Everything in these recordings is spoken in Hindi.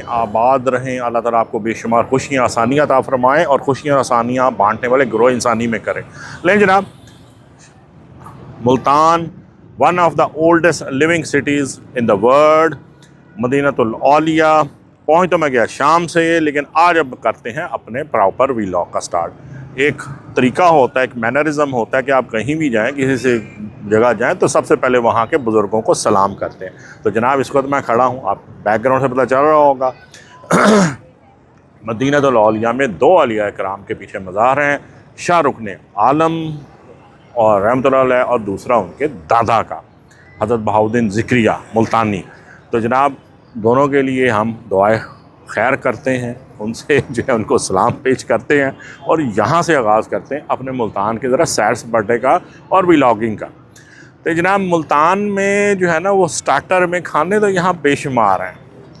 आबाद रहें, अल्लाह ताला आपको बेशुमार खुशियाँ आसानियाँ अता फरमाएँ और खुशियाँ आसानियाँ बांटने वाले ग्रोह इंसानी में करें। लेकिन जनाब, Multan one of the oldest living cities in the world, मदीनतुल औलिया। पहुँच तो मैं गया शाम से, लेकिन आज अब करते हैं अपने प्रॉपर व्लॉग का स्टार्ट। एक तरीका होता है, एक मैनरिज्म होता है कि आप कहीं भी जाएं, किसी से जगह जाएं तो सबसे पहले वहाँ के बुज़ुर्गों को सलाम करते हैं। तो जनाब इस वक्त मैं खड़ा हूँ, आप बैकग्राउंड से पता चल रहा होगा, मदीनतुल औलिया में दो औलिया कराम के पीछे मज़ार हैं, शाह रुकने आलम और रहमतुल्लाह अलैह, और दूसरा उनके दादा का हज़रत बहाउद्दीन ज़िक्रिया मुल्तानी। तो जनाब दोनों के लिए हम दुआए खैर करते हैं, उनसे जो है उनको सलाम पेश करते हैं और यहाँ से आगाज़ करते हैं अपने मुल्तान के ज़रा सैर सपाटे का और व्लॉगिंग का। तो जनाब मुल्तान में जो है ना वो स्टार्टर में खाने तो यहाँ बेशुमार हैं।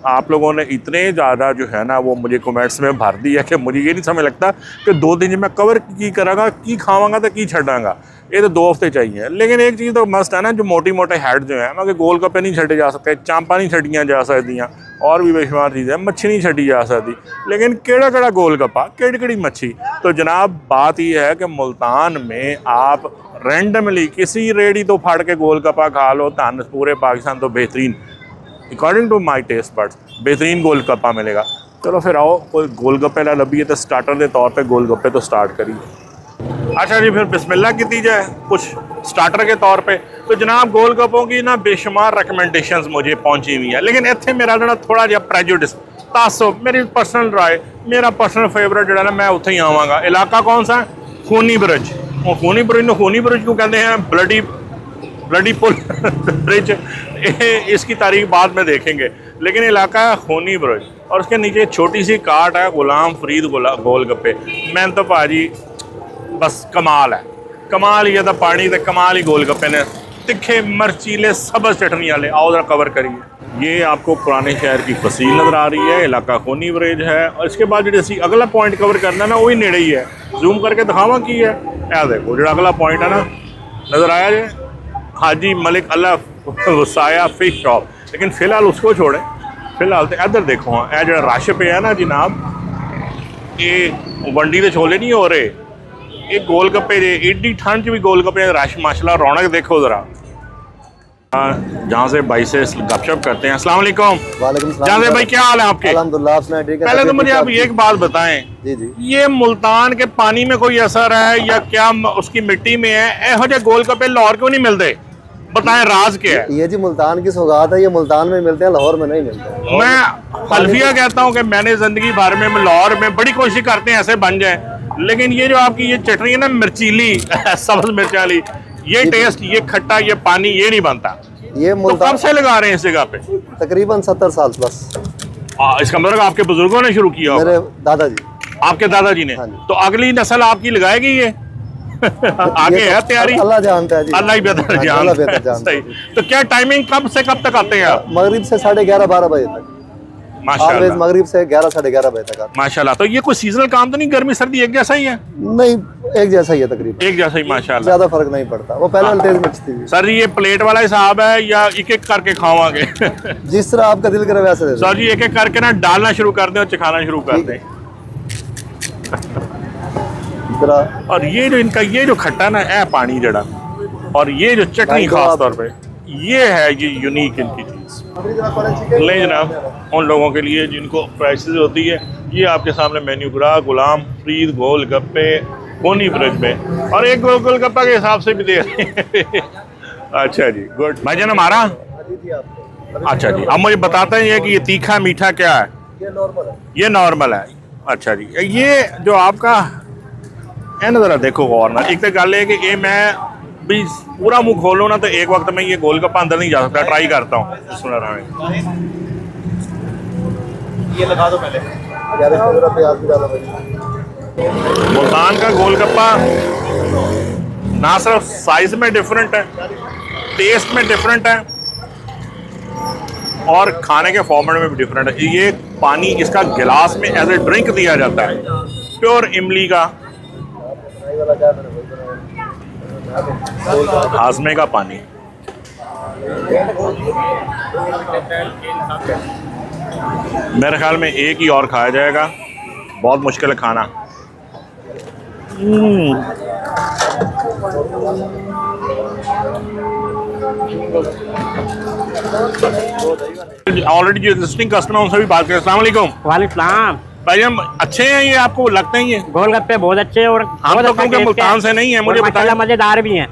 आप लोगों ने इतने ज़्यादा जो है ना वो मुझे कमेंट्स में भर दिया कि मुझे ये नहीं समझ लगता कि 2 दिन मैं कवर की कराँगा, की खावांगा तो की छड़ांगा। ये तो 2 हफ्ते चाहिए। लेकिन एक चीज़ तो मस्त है ना, जो मोटी मोटे हेड जो है मगर गोल गप्पे नहीं छड़े जा सकते, चांपा नहीं छड़ियाँ जा सकदियाँ, और भी बेशुमार चीज़ें, मच्छी नहीं छड़ी जा सकती। लेकिन केड़ा केड़ा गोल गप्पा, केड़ी केड़ी मच्छी। तो जनाब बात यह है कि मुल्तान में आप रेंडमली किसी रेडी तो फाड़ के गोल गप्पा खा लो, धन पूरे पाकिस्तान तो बेहतरीन, according to my taste buds बेहतरीन गोल गप्पा मिलेगा। चलो फिर आओ, कोई गोल गप्पे ला लभी है तो स्टार्टर के तौर पे गोल गप्पे तो स्टार्ट करिए। अच्छा जी, फिर बिस्मिल्लाह की जाए कुछ स्टार्टर के तौर पे। तो जनाब गोल गप्पों की ना बेशुमार रिकमेंडेशंस मुझे पहुंची हुई है, लेकिन इत्थे मेरा जो थोड़ा जिहा प्रेजुडिस तासुब, मेरी पर्सनल राय, मेरा पर्सनल फेवरेट जो है ना मैं उत्थे ही आवांगा। इलाका कौन सा है? खूनी ब्रिज। खूनी ब्रिज को खूनी ब्रिज क्यों कहते हैं? ब्लडी पुल ब्रिज, इसकी तारीख बाद में देखेंगे, लेकिन इलाका है खूनी ब्रिज और उसके नीचे छोटी सी काट है गुलाम फरीद गोल गप्पे। मैं तो भाजी बस कमाल है, कमाल ही है, तो पानी तो कमाल ही गोल गप्पे ने, तिखे मरचीले सब्ज़ चटनी वाले। आओ जरा कवर करिए। ये आपको पुराने शहर की फसील नज़र आ रही है, इलाका खूनी ब्रिज है, और इसके बाद जो असी अगला पॉइंट कवर करना ना वही नेड़े ही है। जूम करके दिखावा की है, ऐ देखो जो अगला पॉइंट है ना नज़र आया जे, हाजी मलिक अल्लाह वसाया फिश शॉप। लेकिन फ़िलहाल उसको छोड़े, फ़िलहाल तो इधर देखो, हाँ जो रश पे है ना जनाब, ये वंडी के छोले नहीं हो रहे, ये गोल गप्पे जे, एडी ठंड भी गोल गप्पे रश माशाल्लाह, रौनक देखो ज़रा। जहाँ से भाई से गपशप करते हैं। अस्सलाम वालेकुम। वालेकुम सलाम। जहाँ से भाई क्या हाल है आपके? अल्हम्दुलिल्लाह, आपने ठीक है। पहले तो मुझे आप एक बात बताएं, जी जी, ये मुल्तान के पानी में कोई असर है या क्या उसकी मिट्टी में है? एहो जे गोल गप्पे लाहौर क्यों नहीं मिलते? बताएं राज क्या है? ये जी मुल्तान की सौगात है, ये मुल्तान में मिलते हैं, लाहौर में नहीं मिलते। मैं हल्फिया कहता हूँ कि मैंने जिंदगी भर में लाहौर में बड़ी कोशिश करते हैं ऐसे बन जाए, लेकिन ये जो आपकी ये चटनी है ना मिर्चीली सब्ज मिर्च वाली, ये टेस्ट, ये खट्टा, ये पानी, ये नहीं बनता। ये तो कब से लगा रहे हैं इस जगह पे? तकरीबन 70 साल बस। इसका मतलब आपके बुजुर्गों ने शुरू किया? मेरे दादाजी। आपके दादाजी ने? हाँ जी। तो अगली नस्ल आपकी लगाएगी ये? आगे है तैयारी? अल्लाह जानता है जी, अल्लाह ही बेहतर जानता है। सही। तो क्या टाइमिंग कब से कब तक आते हैं आप? मगरिब से 11:30-12 बजे तक। माशाल्लाह। मगरिब से 11 साढ़े 11 बजे तक आते। माशाल्लाह। तो ये कोई सीजनल काम तो नहीं, गर्मी सर्दी एक जैसा ही है? नहीं, एक जैसा ही है तकरीबन, एक जैसा ही माशाल्लाह, ज्यादा फर्क नहीं पड़ता। वो पहले तेज मिर्च थी। सर जी ये प्लेट वाला हिसाब है या एक एक करके खावांगे? जिस तरह आपका दिल करे वैसे दे दो। सर जी एक एक करके ना डालना शुरू कर दें और चखाना शुरू कर दें। और ये जो इनका ये जो खट्टा ना है पानी जड़ा, और ये जो चटनी खास तौर पे, ये है ये यूनिक इनकी चीज़। ले जनाब उन लोगों के लिए जिनको प्राइसेस होती है, ये आपके सामने मेन्यू करा, गुलाम फरीद गोल गप्पे खूनी ब्रिज में, और एक गोल गप्पा के हिसाब से भी दे रहे हैं। अच्छा जी, गुड भाईजान हमारा। अच्छा जी, अब मुझे बताते हैं कि ये तीखा मीठा क्या है? ये नॉर्मल है। अच्छा जी, ये जो आपका है ना, ज़रा देखो गौर ना, एक तो गल है कि ये मैं भी पूरा मुंह खोलो ना तो एक वक्त में ये गोल गप्पा अंदर नहीं जा सकता। ट्राई करता हूँ, सुना रहा है, ये लगा दो पहले। मुल्तान का गोल गप्पा ना सिर्फ साइज में डिफरेंट है, टेस्ट में डिफरेंट है, और खाने के फॉर्मेट में भी डिफरेंट है। ये पानी इसका गिलास में एज ए ड्रिंक दिया जाता है, प्योर इमली का, पानी वाला चाय मैंने वही बनाया। हाजमे का पानी। मेरे ख्याल में एक ही और खाया जाएगा, बहुत मुश्किल है खाना। ऑलरेडी जो एग्जिस्टिंग कस्टमर उनसे भी बात करें। अस्सलाम वालेकुम। वालेकुम। भाई हम अच्छे हैं, ये आपको लगते हैं? ये गोलगप्पे बहुत अच्छे हैं और हम बहुत तो अच्छा क्योंकि टेस्ट मुल्तान से नहीं है, मुझे और माशाल्लाह बताएं। मजेदार भी हैं।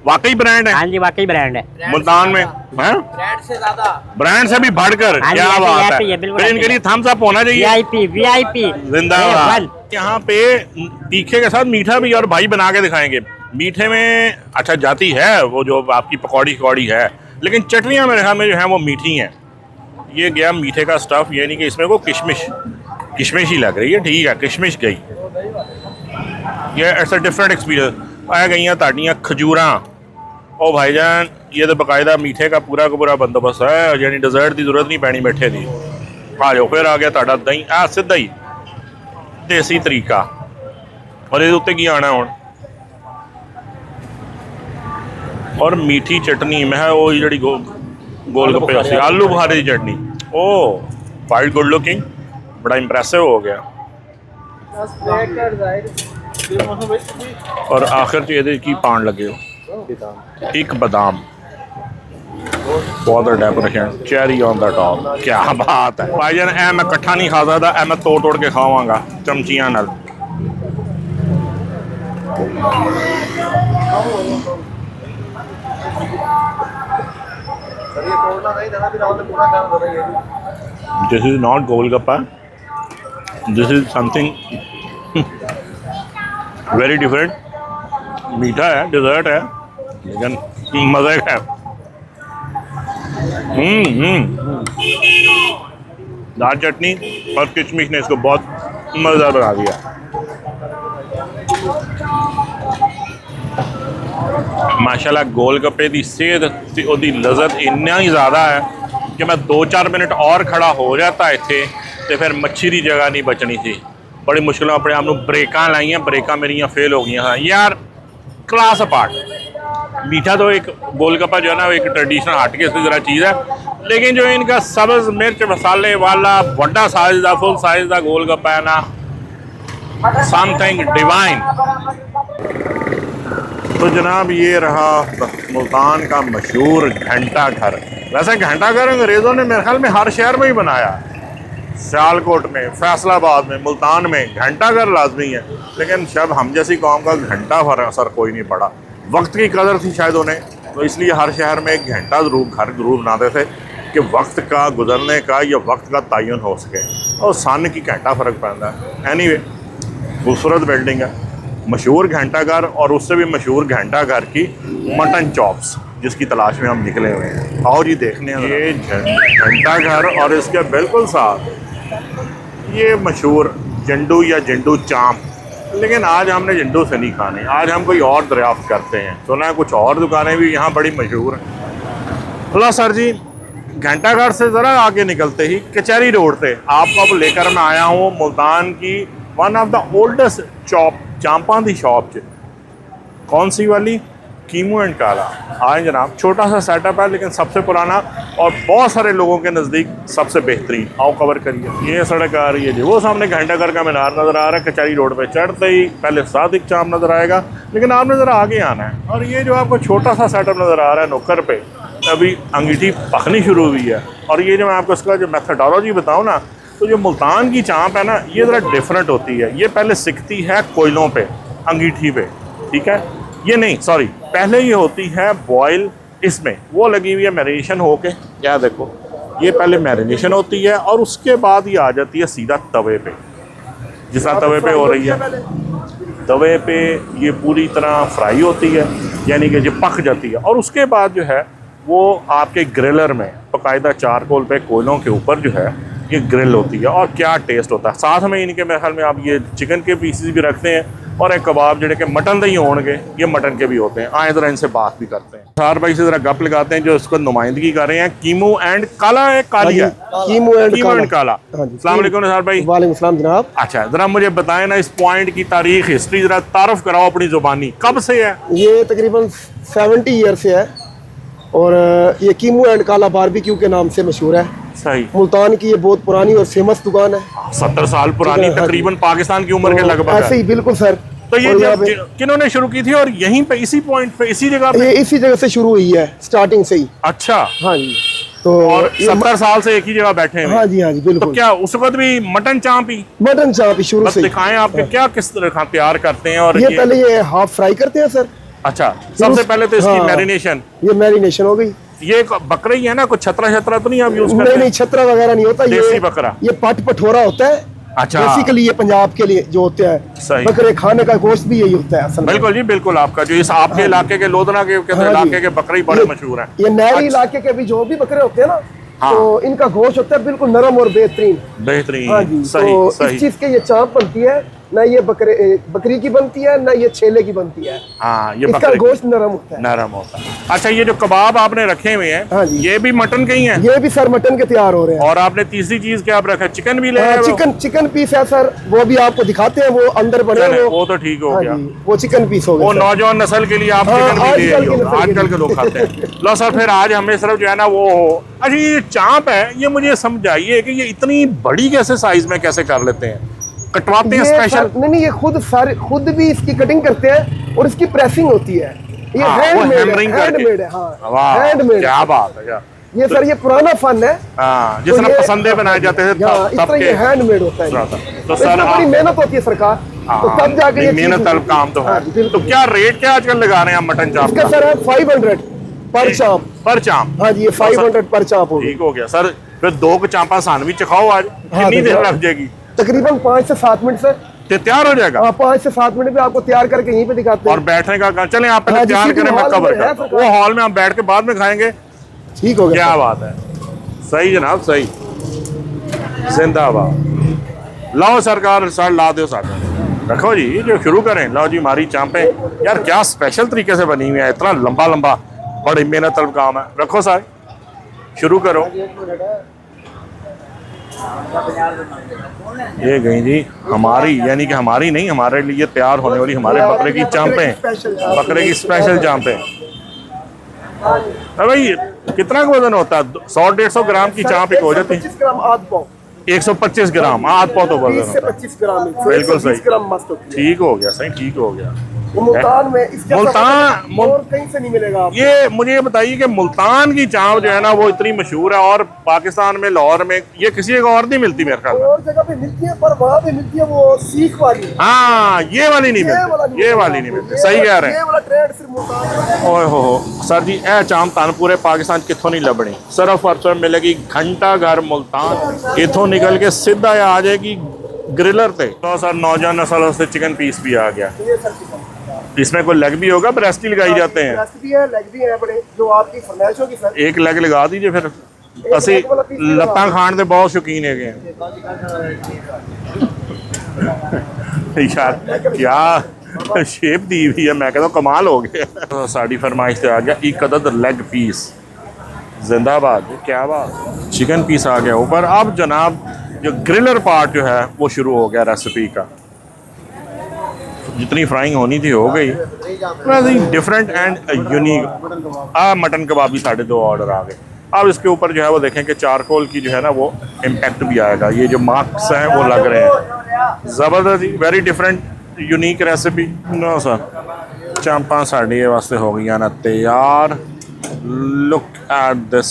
वाकई ब्रांड है? हाँ जी वाकई ब्रांड है। मुल्तान में हैं? ब्रांड से ज्यादा, ब्रांड से भी बढ़कर। हाँ जी, क्या हाँ जी, बात यहाँ पे है। ये बिल्कुल फिर इनके लिए थम्स अप होना चाहिए। वीआईपी जिंदाबाद। यहाँ पे तीखे के साथ मीठा भी और भाई बना के दिखाएंगे। मीठे में अच्छा जाती है वो जो आपकी पकौड़ी कौड़ी है, लेकिन चटनियाँ मेरे ख्याल में जो है वो मीठी हैं। ये गया मीठे का स्टफ, ये नहीं कि इसमें को किशमिश ही लग रही है। ठीक है, किशमिश गई। ये इट्स अ डिफरेंट एक्सपीरियंस। आ गई हैं ताड़ियाँ, खजूरा। ओ भाईजान, ये तो बाकायदा मीठे का पूरा बंदोबस्त है, यानी डिज़र्ट की जरूरत नहीं पैनी बैठे दी। आ जाओ, फिर आ गया ताड़ा दही। आ सीधा ही देसी तरीका। और ये उत्ते की आना हुण और मीठी चटनी। मैं वो जी गोल गप्पे सी आलू बुखारे की चटनी। ओ वाइट गुड लुकिंग, बड़ा इंप्रेसिव हो गया। और आखिर च ये की पान लगे हो एक बादाम, बहुत decoration, cherry on the top. क्या बात है भाईजान। ऐ मैं कट्ठा नहीं खा सकता, ऐ मैं तोड़ के खावांगा चमचियां नाल। सर ये तोड़ना नहीं देना, फिर आपने पूरा काम कर रही है। This is not golgappa, this is something very different. मीठा है, डिजर्ट है, लेकिन मज़े का है। दाल चटनी और किशमिश ने इसको बहुत मज़ेदार बना दिया। माशाल्लाह गोलगप्पे की सेहत ते ओदी लज़त इन्ना ही ज़्यादा है कि मैं 2-4 मिनट और खड़ा हो जाता इत्थे तो फिर मच्छी की जगह नहीं बचनी थी। बड़ी मुश्किल अपने आप में ब्रेकां लाइयां, ब्रेकां मेरियां फेल हो गई हाँ यार। Class apart. मीठा तो एक गोलगप्पा जो है ना वो एक ट्रेडिशनल हटके से ज़रा चीज़ है, लेकिन जो इनका सब्ज़ मिर्च मसाले वाला बड़ा साइज का फुल साइज का गोलगप्पा है ना, समथिंग डिवाइन। तो जनाब ये रहा मुल्तान का मशहूर घंटा घर। वैसे घंटा घर अंग्रेज़ों ने मेरे ख्याल में हर शहर में ही बनाया। सियालकोट में, फैसलाबाद में, मुल्तान में घंटा घर लाजमी है, लेकिन शायद हम जैसी कौम का घंटा पर असर कोई नहीं पड़ा। वक्त की कदर थी शायद उन्हें, तो इसलिए हर शहर में एक घंटा घर जरूर बनाते थे कि वक्त का गुजरने का या वक्त का तयन हो सके। और सन की घंटा फ़र्क पैदा है। एनीवे खूबसूरत बिल्डिंग है, मशहूर घंटा घर, और उससे भी मशहूर घंटा घर की मटन चॉप्स जिसकी तलाश में हम निकले हुए हैं। आओ जी देखने हैं। ये घंटा घर और इसके बिल्कुल साथ ये मशहूर जंडू या जंडू चांप, लेकिन आज हमने जंडू से नहीं खाने, आज हम कोई और दरियाफ्त करते हैं। सुना है कुछ और दुकानें भी यहाँ बड़ी मशहूर हैं। हेलो सर जी, घंटाघर से ज़रा आगे निकलते ही कचहरी रोड पे आपको अब लेकर मैं आया हूँ मुल्तान की वन ऑफ द ओल्डेस्ट चांपां दी शॉप च। कौन सी वाली? कीमू एंड काला। आए जनाब, छोटा सा सेटअप है लेकिन सबसे पुराना और बहुत सारे लोगों के नज़दीक सबसे बेहतरीन। आओ कवर करिए। ये सड़क आ रही है जी, वो सामने घंटाघर का मीनार नज़र आ रहा है। कचहरी रोड पे चढ़ते ही पहले सादिक चांप नज़र आएगा, लेकिन आपने ज़रा आगे आना है। और ये जो आपको छोटा सा सेटअप नज़र आ रहा है नुक्कर पे, अभी अंगीठी पकनी शुरू हुई है। और ये जो मैं आपको इसका जो मेथडोलॉजी बताऊँ ना, तो जो मुल्तान की चांप है ना, ये ज़रा डिफरेंट होती है। ये पहले सिकती है कोयलों पे, अंगीठी पे, ठीक है। ये नहीं, सॉरी, पहले ये होती है बॉयल, इसमें वो लगी हुई है मैरिनेशन होके। क्या देखो, ये पहले मैरिनेशन होती है और उसके बाद ये आ जाती है सीधा तवे पे। जिस तरह तवे पे हो रही है, तवे पे ये पूरी तरह फ्राई होती है, यानी कि ये पक जाती है। और उसके बाद जो है वो आपके ग्रिलर में बाकायदा चारकोल पे कोयलों के ऊपर जो है ये ग्रिल होती है। और क्या टेस्ट होता है। साथ में इनके मेरे ख्याल में आप ये चिकन के पीसेस भी रखते हैं, और एक कबाब जोड़े के मटन दे ही होंगे, ये मटन के भी होते हैं। आए ज़रा इनसे बात भी करते हैं। सार भाई से ज़रा गप लगाते हैं जो इसको नुमाइंदगी कर रहे हैं। कीमू एंड काला है, काली है, कीमू एंड काला। अस्सलाम वालेकुम निसार भाई। वालेकुम सलाम जनाब। अच्छा, ज़रा मुझे बताएं ना इस पॉइंट की तारीख, हिस्ट्री ज़रा तारफ़ कराओ अपनी ज़ुबानी, कब से है? ये तकरीबन 70 ईयर से है और ये कीमू एंड काला बारबेक्यू के नाम से मशहूर है। सही, मुल्तान की ये बहुत पुरानी और फेमस दुकान है। 70 साल पुरानी, तकरीबन पाकिस्तान की उम्र के लगभग ऐसे ही बिल्कुल सर। तो ये और यहाँ जब पे किन्होंने शुरू की थी और यहीं पे इसी पॉइंट पे इसी जगह पे? ये इसी जगह से शुरू हुई है, स्टार्टिंग से ही। अच्छा, हाँ जी। तो और 70 साल से एक ही जगह बैठे हैं। हाँ जी, हाँ जी, तो बिल्कुल। क्या उस वक्त भी मटन चाप ही? मटन चाप ही शुरू बस से ही। दिखाएं आपके क्या किस तरह का तैयार करते हैं। और ये पहले ये हाफ फ्राई करते हैं सर। अच्छा, सबसे पहले तो इसकी हाँ। मैरिनेशन। ये मैरिनेशन हो गई। ये बकरा ही है ना, कुछ छतरा छतरा तो नहीं आप यूज नहीं करते? नहीं, छतरा वगैरह नहीं होता। देसी बकरा। ये पट पठोरा होता है। अच्छा। बेसिकली ये पंजाब के लिए जो होता है, सही। बकरे खाने का गोश्त भी यही होता है असल में। बिल्कुल जी, बिल्कुल। आपका जो इस आपके इलाके के लोधना के हाँ जी। इलाके के बकरे ही बड़े मशहूर हैं। ये नहरी इलाके के भी जो भी बकरे होते हैं ना, हाँ। तो इनका गोश्त होता है बिल्कुल नरम और बेहतरीन। हाँ बेहतरीन, जी। सही तो सही। इस चीज के ये चाप बनती है ना, ये बकरी की बनती है ना, ये छेले की बनती है। हाँ, ये इसका बकरे गोश्त नरम होता है। नरम होता है। अच्छा, ये जो कबाब आपने रखे हुए हैं, हाँ जी। ये भी मटन के ही हैं? ये भी सर मटन के तैयार हो रहे हैं। और आपने तीसरी चीज क्या आप रखा? चिकन भी ले रहे हो? चिकन पीस है सर, वो भी आपको दिखाते हैं। वो अंदर बने चलें, हैं वो तो ठीक हो हाँ गया। जी, वो चिकन पीस हो गए वो सर। नौजवान नस्ल के लिए आप हाँ, चिकन भी ले आजकल रही की हो, नस्ल के आजकल के लिए। लोग खाते हैं। लो सर, फिर आज हमें सिर्फ जो है ना वो हो। अच्छा, ये चाप है, ये मुझे समझाइए कि ये इतनी बड़ी कैसे साइज में कैसे कर लेते हैं? कटवाते हैं ये स्पेशल? नहीं, ये खुद भी इसकी कटिंग करते हैं और इसकी प्रेसिंग होती है। ये हाँ, वो हैमरिंग करके। हैंडमेड है। हाँ, वाह, हैंडमेड। क्या बात है यार। ये सर ये पुराना फन है। हाँ, जिस तरह ये- पसंदे बनाए जाते थे हाँ, इस तब तरह ये के। हैंडमेड होता है। तो तो सर इसमें बड़ी मेहनत होती है सरकार, तो तब जाके ये मेहनत चीज़ तलब मिलती काम तो हाँ है। जी, बिल्कुल। तो क्या रेट क्या आजकल लगा रहे हैं आप मटन चाप इसका का? सर है 500 पर चाप। पर चाप? हाँ जी, ये 500 पर चाप होगी। ठीक हो गया सर। फिर 2 चापा सान भी चखाओ आज, कितनी देर लग जाएगी? तकरीबन 5 से 7 मिनट सर। ते तैयार हो जाएगा? हाँ, 5 से 7 मिनट में आपको तैयार करके यहीं पे दिखाते और हैं। बैठने का चलें आप पहले हाँ जी, तैयार सीटिंग करें, मैं हॉल कवर में है करता हूँ। सरकार। वो हॉल में हम बैठ के बाद में खाएंगे। ठीक हो गया क्या सर। बात है, सही जनाब, सही। जिंदाबाद। लाओ सरकार, सर ला दो साथ रखो जी, जो शुरू करें। लो जी, हमारी चांपें यार क्या स्पेशल तरीके से बनी हुई है, इतना लंबा लंबा, बड़ी मेहनत तलब काम है। रखो सर, शुरू करो। ये गई जी हमारी, यानी कि हमारी नहीं, हमारे लिए तैयार होने वाली हमारे बकरे की चांपें, बकरे की स्पेशल चांपें। भाई कितना का वजन होता है? 100-150 ग्राम की चांप एक हो जाती है? 125 ग्राम आध पाव। 125 ग्राम आध पाव तो 20 वजन से होता है। 25 ग्राम। बिल्कुल सही। 120 ग्राम मस्त होती है। ठीक हो गया, सही, ठीक हो गया। वो मुल्तान में इसके मुल्तान- और कहीं से नहीं मिलेगा आपको। ये मुझे ये बताइए कि मुल्तान की चांप जो है ना वो इतनी मशहूर है, और पाकिस्तान में लाहौर में ये किसी जगह और नहीं मिलती मेरे ख्याल में। और जगह पे मिलती है, पर वहाँ पे मिलती है वो सीख वाली। हाँ, ये वाली नहीं मिलती, ये वाली नहीं मिलती। सही कह रहे हैं। ये वाला ट्रेंड सिर्फ मुल्तान में। ओए हो सर जी, ए चांप तान पूरे पाकिस्तान कितों नहीं लभनी, सिर्फ और सिर्फ मिलेगी घंटा घर मुल्तान। इथों निकल के सीधा आ जाएगी ग्रिलर पे। तो सर नौजवान नस्ल से चिकन पीस भी आ गया। ये सर चिकन। इसमें कोई लेग भी होगा? ब्रेस्ट ही लगाई जाते हैं? ब्रेस्ट भी है, लेग भी है, बड़े जो आपकी फरमाइश होगी सर। एक लेग लगा दीजिए फिर। ਅਸੀਂ leg वाला piece भी लगा ਲੱਤਾਂ ਖਾਣ ਦੇ ਬਹੁਤ ਸ਼ੌਕੀਨ ਹੈਗੇ ਯਾਰ क्या शेप दी हुई है, मैं कहता हूँ कमाल हो गया। तो साड़ी फरमाइश से आ गया एक अदद लेग पीस। जिंदाबाद, क्या बात। चिकन पीस आ गया ऊपर। अब जनाब जो ग्रिलर पार्ट जो है वो शुरू हो गया रेसिपी का। जितनी फ्राइंग होनी थी हो गई। वैसे ही डिफरेंट एंड यूनिक मटन कबाब भी 2.5 ऑर्डर आ गए। अब इसके ऊपर जो है वो देखें कि चारकोल की जो है ना वो इम्पैक्ट भी आएगा। ये जो मार्क्स हैं वो लग रहे हैं। ज़बरदस्त, very different unique recipe. No sir, चांपा साड़ी वास्ते हो गई ना तैयार। Look at this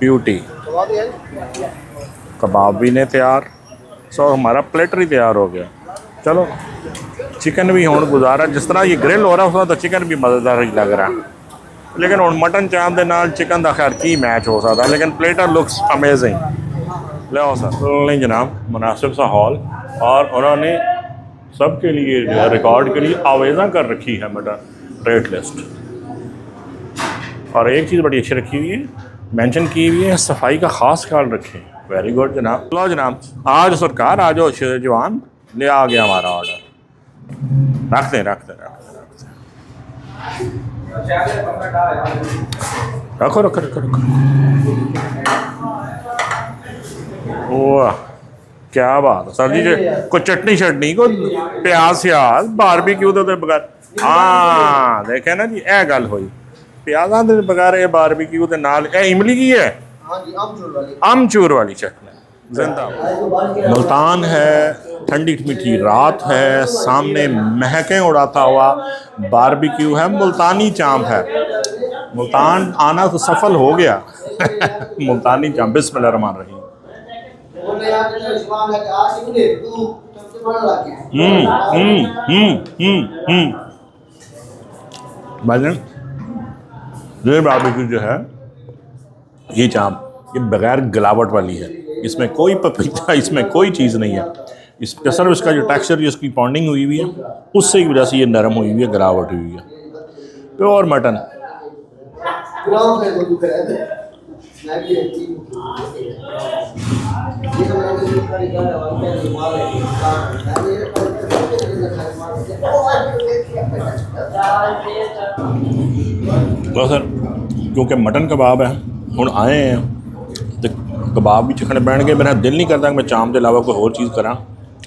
beauty. कबाब भी ने तैयार। सो हमारा प्लेटर ही तैयार हो गया। चलो चिकन भी हुण गुजारा, जिस तरह ये ग्रिल हो रहा है तो चिकन भी मज़ेदार ही लग रहा है। लेकिन हुण मटन चाप के नाल चिकन का खैर की मैच हो सकता है, लेकिन प्लेटर लुक्स अमेजिंग। ले आओ सर। नहीं जनाब, मुनासिब सा हॉल, और उन्होंने सबके लिए जो है रिकॉर्ड के लिए आवेदन कर रखी है मटन रेट लिस्ट। और एक चीज़ बड़ी अच्छी रखी हुई है, मेंशन की हुई है, सफाई का ख़ास ख्याल रखें। वेरी गुड जनाब। लो जनाब, आज सरकार आज जवान ले आ गया हमारा ऑर्डर। रख दें रख दें रख दें रखो रखो रखो रखो। वाह क्या बात है सर जी जी। कोई चटनी शटनी कोई प्याज श्याज बारबेक्यू तो बगैर हाँ देखे ना जी ए गल हुई प्याजा के बगैर ये बारबेक्यू के नाल ए इमली की है अमचूर वाली चटनी जिंदाबाद। मुल्तान है, ठंडी मीठी रात है, सामने महकें उड़ाता हुआ बारबेक्यू है, मुल्तानी चांप है। मुल्तान आना तो सफल हो गया मुल्तानी चांप बिस्मिल्लाह रहमान रहीम। भाईजान ये बारबेक्यू जो है ये चांप ये बगैर गलावट वाली है, इसमें कोई पपीता इसमें कोई चीज़ नहीं है। इसका सिर्फ इसका जो टेक्सचर जो इसकी पॉन्डिंग हुई हुई है उससे की वजह से ये नरम हुई हुई है, गलावट हुई हुई है। Pure mutton. तो सर क्योंकि मटन कबाब है हुण आए हैं तो कबाब भी चखने बैठ गए। मेरा दिल नहीं करता कि मैं चांप के अलावा कोई और चीज़ करा,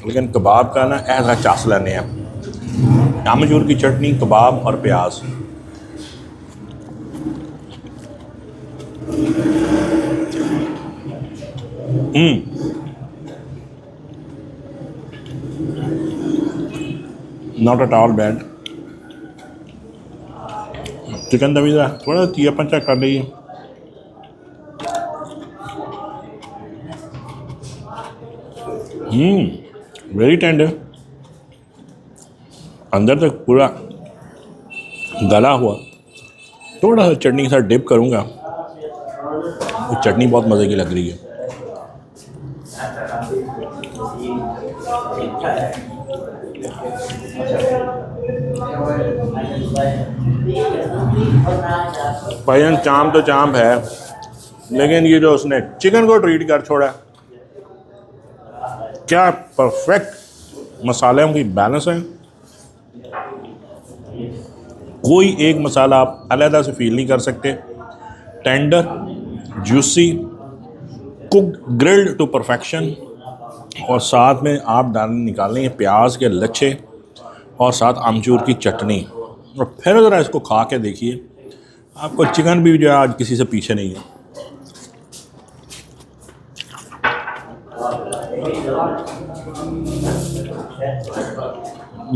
लेकिन कबाब का ना ऐसा चस लेने हैं। अमचूर की चटनी, कबाब और प्याज। Not at all bad. Chicken का भी थोड़ा तीयापन चेक कर लीजिए। वेरी टेंडर, अंदर तक पूरा गला हुआ। थोड़ा सा चटनी के साथ डिप करूँगा, तो चटनी बहुत मज़े की लग रही है। भाईजान चांप तो चांप है, लेकिन ये जो उसने चिकन को ट्रीट कर छोड़ा, क्या परफेक्ट मसाले की बैलेंस है। कोई एक मसाला आप अलहदा से फील नहीं कर सकते। Tender, juicy, cooked, grilled to perfection, और साथ में आप निकालेंगे प्याज के लच्छे और साथ आमचूर की चटनी, और फिर ज़रा इसको खा के देखिए, आपको चिकन भी जो है आज किसी से पीछे नहीं है।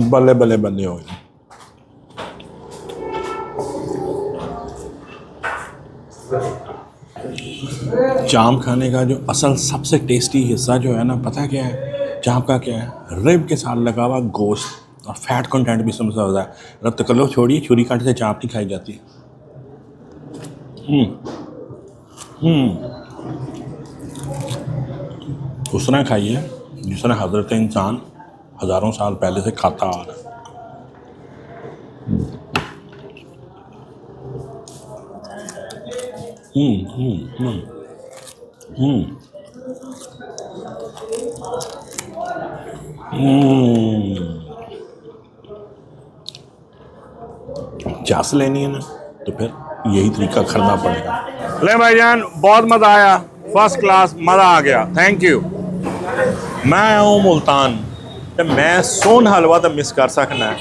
बल्ले बल्ले बंदे हो गए। चांप खाने का जो असल सबसे टेस्टी हिस्सा जो है ना, पता क्या है चांप का? क्या है? रिब के साथ लगा हुआ गोश्त और फैट कंटेंट भी समझा होता है। रब तकल्लुफ़ छोड़िए, छुरी कांटे से चांप नहीं खाई जाती। उस तरह खाइए जिस तरह हज़रत इंसान हज़ारों साल पहले से खाता आ रहा है। चास लेनी है ना, तो फिर यही तरीका करना पड़ेगा। ले भाईजान, बहुत मज़ा आया, फर्स्ट क्लास मज़ा आ गया, थैंक यू। मैं हूँ मुल्तान, तो मैं सोन हलवा तो मिस कर सकना है,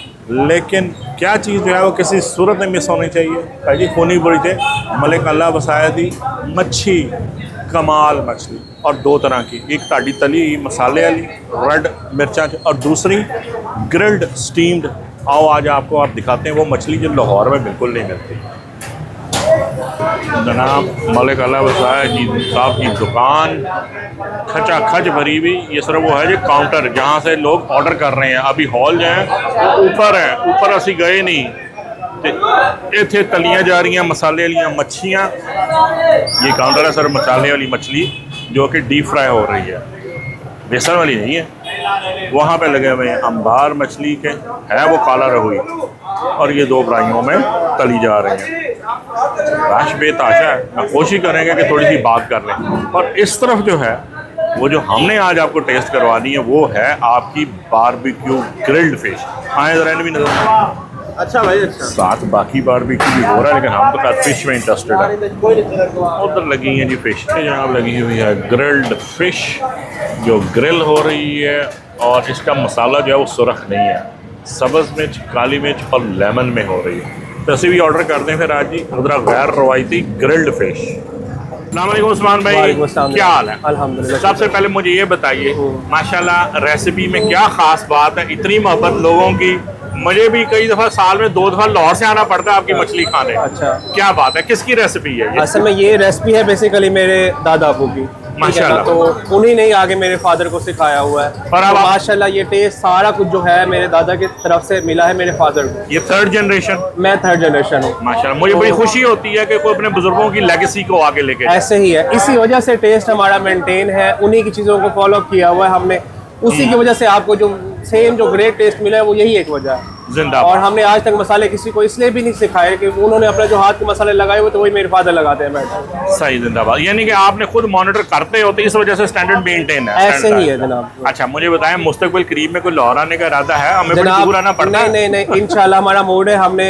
लेकिन क्या चीज़ जो है वो किसी सूरत में मिस होनी चाहिए। भाई खूनी बुरी थे मलिक अल्लाह बसाया दी मच्छी, कमाल मछली, और दो तरह की, एक ताड़ी तली मसाले वाली रेड मिर्चा, और दूसरी ग्रिल्ड स्टीम्ड। आओ आज आपको आप दिखाते हैं वो मछली जो लाहौर में बिल्कुल नहीं मिलती। जनाब मलिक अल्लाह बसाया जी साहब की दुकान खचा खच भरी हुई। ये सिर्फ वो है जो काउंटर जहाँ से लोग ऑर्डर कर रहे हैं। अभी हॉल जो है ऊपर है, ऊपर असी गए नहीं, इतने तलियाँ जा रही हैं मसाले वाली मच्छियाँ। ये काउंटर है सर मसाले वाली मछली जो कि डीप फ्राई हो रही है, बेसन वाली नहीं है। वहाँ पे लगे हुए हैं अंबार मछली के, है वो काला रहुई, और ये दो फ्राइयों में तली जा रही हैं। रश बेताशा है, मैं कोशिश करेंगे कि थोड़ी सी बात कर लें। और इस तरफ जो है वो जो हमने आज आपको टेस्ट करवानी है वो है आपकी बारबेक्यू ग्रिल्ड फिश। आए ज़रा भी नजर। अच्छा भाई, अच्छा। साथ बाकी बारबेक्यू भी हो रहा है, लेकिन हम तो खास फिश में इंटरेस्टेड है। उधर लगी है जी फिश, जनाब लगी हुई है ग्रिल्ड फिश जो ग्रिल हो रही है, और इसका मसाला जो है वो सुरख नहीं है, सब्ज़ मिर्च, काली मिर्च और लेमन में हो रही है। तो ऐसे भी ऑर्डर कर दें फिर आज जी उधर गैर रवायती ग्रिल्ड फिश। अस्सलाम वालेकुम उस्मान भाई, क्या हाल है? अल्हम्दुलिल्लाह। सबसे पहले मुझे ये बताइए, माशाल्लाह रेसिपी में क्या ख़ास बात है, इतनी मोहब्बत लोगों की। मुझे भी कई दफ़ा साल में 2 दफ़ा लाहौर से आना पड़ता है आपकी मछली खाने। अच्छा, क्या बात है, किसकी रेसिपी है ये? असल में ये रेसिपी है बेसिकली मेरे दादा अबू की, ठीक है ना? माशाल्लाह। तो उन्हीं ने ही आगे मेरे फादर को सिखाया हुआ है। और अब तो आप- माशाल्लाह ये टेस्ट सारा कुछ जो है मेरे दादा की तरफ से मिला है मेरे फादर को। ये 3rd जनरेशन। मैं 3rd जनरेशन हूँ। माशाल्लाह, मुझे बड़ी खुशी होती है कि कोई अपने बुजुर्गों की लेगेसी को आगे लेके जाए। ऐसे ही है, इसी वजह से टेस्ट हमारा मेंटेन है, उन्हीं की चीज़ों को फॉलो किया हुआ है हमने, उसी की वजह से आपको जो सेम जो ग्रेट टेस्ट मिला है वो यही एक वजह है। जिंदाबाद। और हमने आज तक मसाले किसी को इसलिए भी नहीं सिखाए कि उन्होंने अपने जो हाथ के मसाले लगाए हुए तो वही मेरे फादर लगाते हैं बैठे। सही, जिंदाबाद। यानी कि आपने खुद मॉनिटर करते होते, इस वजह से स्टैंडर्ड मेंटेन है। ऐसे standard ही है जनाब। अच्छा, मुझे बताएं मुस्तकबिल करीब में कोई लाहौर आने का इरादा है? हमें बड़ी दूर आना पड़ता है? नहीं इंशाल्लाह हमारा मूड है, हमने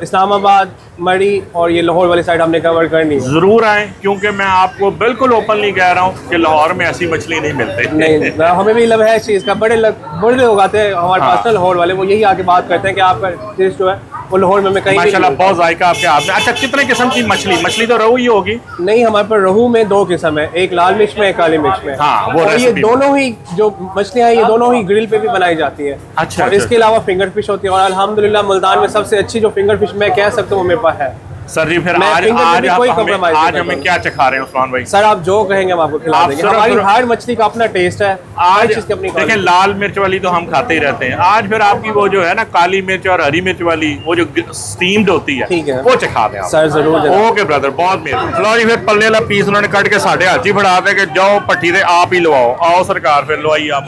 इस्लामाबाद, मरी और ये लाहौर वाली साइड हमने कवर करनी है। जरूर आए, क्योंकि मैं आपको बिल्कुल ओपनली कह रहा हूँ कि लाहौर में ऐसी मछली नहीं मिलती। नहीं हमें भी लव है इस चीज़ का, बड़े लोग आते हैं हमारे हाँ। पर्सनल लाहौर वाले, वो यही आके बात करते हैं कि आपका टेस्ट जो है वो लाहौर में कहीं भी माशाल्लाह, नहीं बहुत जायका आपके हाथ में। अच्छा, कितने किस्म की मछली तो रहू ही होगी? मिलता। नहीं, हमारे पर रोहू में 2 किस्म है, एक लाल मिर्च में, एक काली मिर्च में। हाँ, वो और ये रेसिपी दोनों ही जो मछलियाँ हैं ये दोनों ही ग्रिल पे भी बनाई जाती है। अच्छा, और अच्छा, इसके अलावा फिंगर फिश होती है, और अल्हम्दुलिल्लाह मुल्तान में सबसे अच्छी जो फिंगर फिश मैं कह सकता हूँ वो मेरे पास है। सर जी, फिर मैं आज finger पे भी कोई compromise नहीं आज करता हमें हूँ। क्या चखा रहे हैं उस्मान भाई? सर आप जो कहेंगे हम आपको खिला आप देंगे, सिर्फ- हमारी हर मछली का अपना टेस्ट है, आज हर चीज़ की अपनी देखें, quality। लाल मिर्च वाली तो हम खाते ही रहते हैं, आज फिर आपकी वो जो है ना काली मिर्च और हरी मिर्च वाली वो जो स्टीम्ड होती है, ठीक है। वो चखा दें आप। सर जरूर जनाब। ओके ब्रदर, बहुत मेहरबानी। लो जी, फिर पल्ले वाला पीस उन्होंने कट के साढ़े हाथ ही फड़ा दे कि जाओ पट्टी से आप ही लवाओ। आओ सरकार, फिर लवाइए आप।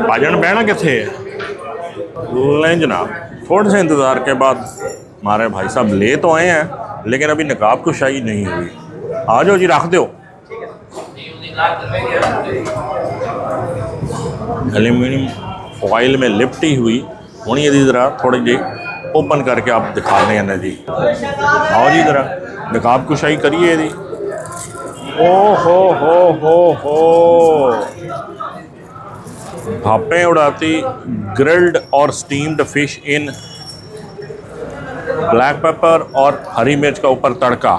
भाजन बहना किथे लें जनाब, थोड़े से इंतज़ार के बाद हमारे भाई साहब ले तो आए हैं, लेकिन अभी नकाब कुशाई नहीं हुई। आ जाओ जी, रख दो। एल्यूमिनियम फॉइल में लिपटी हुई होनी है जी, ज़रा थोड़ी जी ओपन करके आप दिखा दें ना जी। आओ जी, ज़रा नकाब कुशाई करिए जी। ओ हो भापें उड़ाती ग्रिल्ड और steamed fish in black pepper और हरी मिर्च का ऊपर तड़का।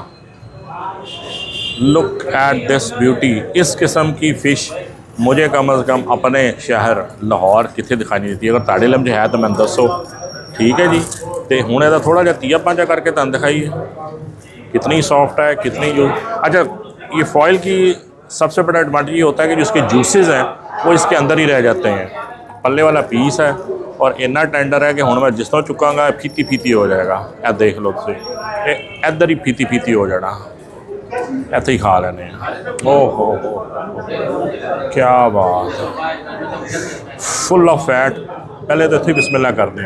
Look at this beauty. इस किस्म की फ़िश मुझे कम अज़ कम अपने शहर लाहौर कितने दिखाई नहीं देती। अगर ताड़े लम्ज है तो मैं दसो, ठीक है जी। तो हूँ इहदा थोड़ा जहा तीया पांचा करके तन दिखाइए कितनी सॉफ्ट है, कितनी जो। अच्छा, ये फॉइल की सबसे बड़ा एडवांटेज ये होता है कि जो इसके जूसेस हैं वो इसके अंदर ही रह जाते हैं। पल्ले वाला पीस है और इन्ना टेंडर है कि हुण मैं जिस तरह चुकांगा फीती फीती हो जाएगा। ए देख लो तुम, इधर ही फीती फीती हो जाना, ऐसे ही खा लेने। ओहो क्या बात है, फुल ऑफ फैट। पहले तो इतनी बिस्मिल्लाह कर दें।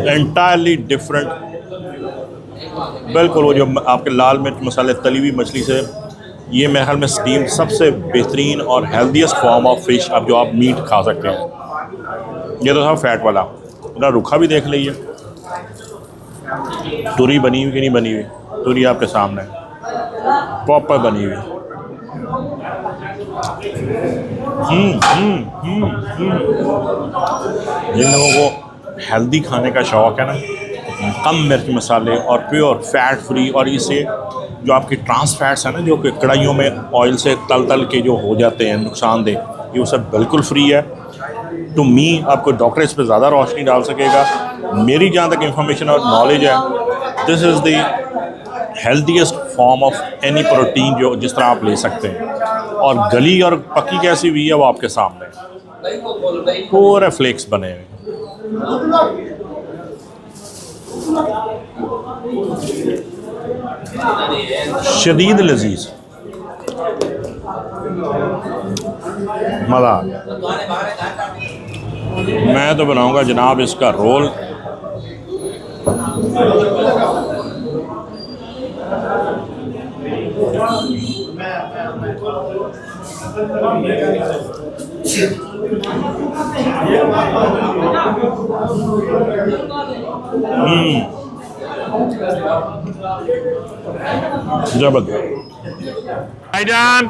एंटायरली डिफरेंट, बिल्कुल वो जो आपके लाल मिर्च मसाले तली हुई मछली से, ये मेरे ख्याल में स्टीम सबसे बेहतरीन और हेल्दीएस्ट फॉर्म ऑफ फिश अब जो आप मीट खा सकते हैं। ये तो था फैट वाला। पूरा रूखा भी देख लीजिए, तुरी बनी हुई कि नहीं बनी हुई। तुरी आपके सामने प्रॉपर बनी हुई। जिन लोगों को हेल्दी खाने का शौक़ है ना, कम मिर्च मसाले और प्योर फैट फ्री, और इससे जो आपके ट्रांस फैट्स हैं ना जो कि कढ़ाइयों में ऑयल से तल के जो हो जाते हैं नुकसानदेह, ये वो सब बिल्कुल फ्री है। टू मी आपको डॉक्टर इस पर ज़्यादा रोशनी डाल सकेगा। मेरी जहाँ तक इंफॉर्मेशन और नॉलेज है, this is the healthiest form of any protein जो जिस तरह आप ले सकते हैं। और गली और पकी कैसी हुई है वो आपके सामने, पूरे फ्लेक्स बने हुए। शदीद लजीज। मज़ा आ गया। मैं तो बनाऊंगा जनाब इसका रोल। जबरदस्त भाईजान,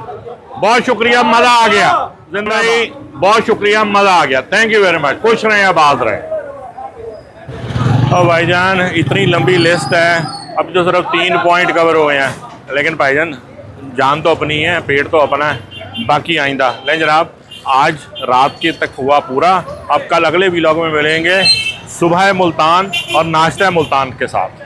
बहुत शुक्रिया, मज़ा आ गया। जिंदगी बहुत शुक्रिया, मज़ा आ गया। Thank you very much. खुश रहें, आबाद रहें। और भाईजान इतनी लंबी लिस्ट है, अब जो सिर्फ 3 पॉइंट कवर हुए हैं, लेकिन भाईजान जान तो अपनी है, पेट तो अपना है, बाकी आइंदा। लेकिन जनाब आज रात के तक हुआ पूरा। अब कल अगले व्लॉग में मिलेंगे सुबह मुल्तान और नाश्ता मुल्तान के साथ।